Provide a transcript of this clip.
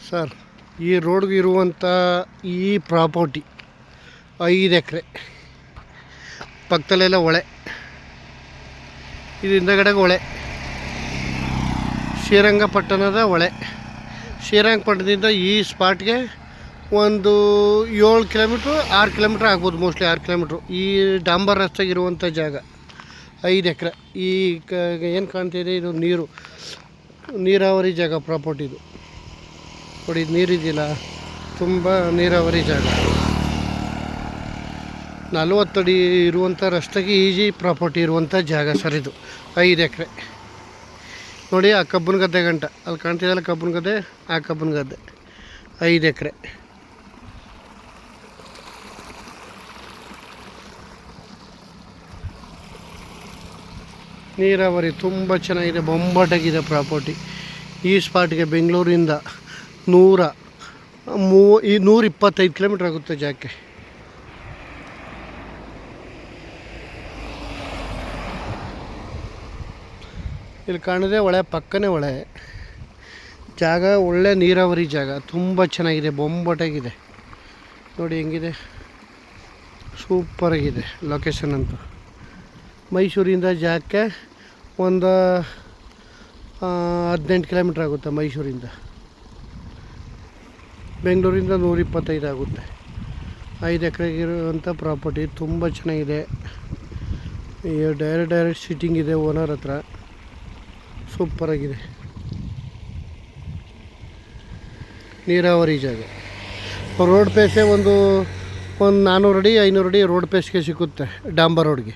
Sir, ಈ ರೋಡ್ಗೆ ಇರುವಂಥ ಈ ಪ್ರಾಪರ್ಟಿ 5 ಎಕರೆ, ಪಕ್ಕದಲ್ಲೆಲ್ಲ ಹೊಳೆ, ಇದು ಹಿಂದಗಡೆಗೆ ಹೊಳೆ, ಶ್ರೀರಂಗಪಟ್ಟಣದ ಹೊಳೆ. ಶ್ರೀರಂಗಪಟ್ಟಣದಿಂದ ಈ ಸ್ಪಾಟ್ಗೆ ಒಂದು 7 ಕಿಲೋಮೀಟ್ರು 6 ಕಿಲೋಮೀಟ್ರ್ ಆಗ್ಬೋದು, ಮೋಸ್ಟ್ಲಿ 6 ಕಿಲೋಮೀಟ್ರು. ಈ ಡಾಂಬರ್ ರಸ್ತೆಗಿರುವಂಥ ಜಾಗ 5 ಎಕರೆ. ಈ ಏನು ಕಾಣ್ತಿದೆ ಇದು ನೀರಾವರಿ ಜಾಗ ಪ್ರಾಪರ್ಟಿ. ಇದು ನೋಡಿ, ನೀರಿದೆಯಲ್ಲ, ತುಂಬ ನೀರಾವರಿ ಜಾಗ. 40 ಅಡಿ ಇರುವಂಥ ರಸ್ತೆಗೆ ಈಜಿ ಪ್ರಾಪರ್ಟಿ ಇರುವಂಥ ಜಾಗ ಸರ್ ಇದು. 5 ಎಕರೆ ನೋಡಿ. ಆ ಕಬ್ಬನ ಗದ್ದೆ ಗಂಟ ಅಲ್ಲಿ ಕಾಣ್ತಿದ್ದಲ್ಲ, ಕಬ್ಬನ ಗದ್ದೆ, ಆ ಕಬ್ಬನ ಗದ್ದೆ 5 ಎಕರೆ. ನೀರಾವರಿ ತುಂಬ ಚೆನ್ನಾಗಿದೆ, ಬೊಂಬಾಟಾಗಿದೆ ಪ್ರಾಪರ್ಟಿ. ಈ ಸ್ಪಾಟ್ಗೆ ಬೆಂಗಳೂರಿಂದ 125 ಕಿಲೋಮೀಟ್ರ್ ಆಗುತ್ತೆ ಜಾಗಕ್ಕೆ. ಇಲ್ಲಿ ಕಾಣಿದೆ ಹೊಳೆ, ಪಕ್ಕನೇ ಹೊಳೆ. ಜಾಗ ಒಳ್ಳೆ ನೀರಾವರಿ ಜಾಗ, ತುಂಬ ಚೆನ್ನಾಗಿದೆ, ಬೊಂಬಾಟಾಗಿದೆ. ನೋಡಿ ಹೆಂಗಿದೆ, ಸೂಪರಾಗಿದೆ ಲೊಕೇಶನ್ ಅಂತೂ. ಮೈಸೂರಿಂದ ಜಾಗಕ್ಕೆ ಒಂದು 18 ಕಿಲೋಮೀಟ್ರ್ ಆಗುತ್ತೆ. ಮೈಸೂರಿಂದ, ಬೆಂಗಳೂರಿಂದ 125 ಆಗುತ್ತೆ. 5 ಎಕರೆಗಿರುವಂಥ ಪ್ರಾಪರ್ಟಿ ತುಂಬ ಚೆನ್ನಾಗಿದೆ. ಡೈರೆಕ್ಟ್ ಸಿಟ್ಟಿಂಗ್ ಇದೆ ಓನರ್ ಹತ್ರ, ಸೂಪರಾಗಿದೆ. ನೀರಾವರಿ ಜಾಗ. ರೋಡ್ ಪೇಸೆ ಒಂದು 400 ಅಡಿ 500 ಅಡಿ ರೋಡ್ ಪೇಸ್ಗೆ ಸಿಕ್ಕುತ್ತೆ, ಡಾಂಬರ್ ರೋಡ್ಗೆ.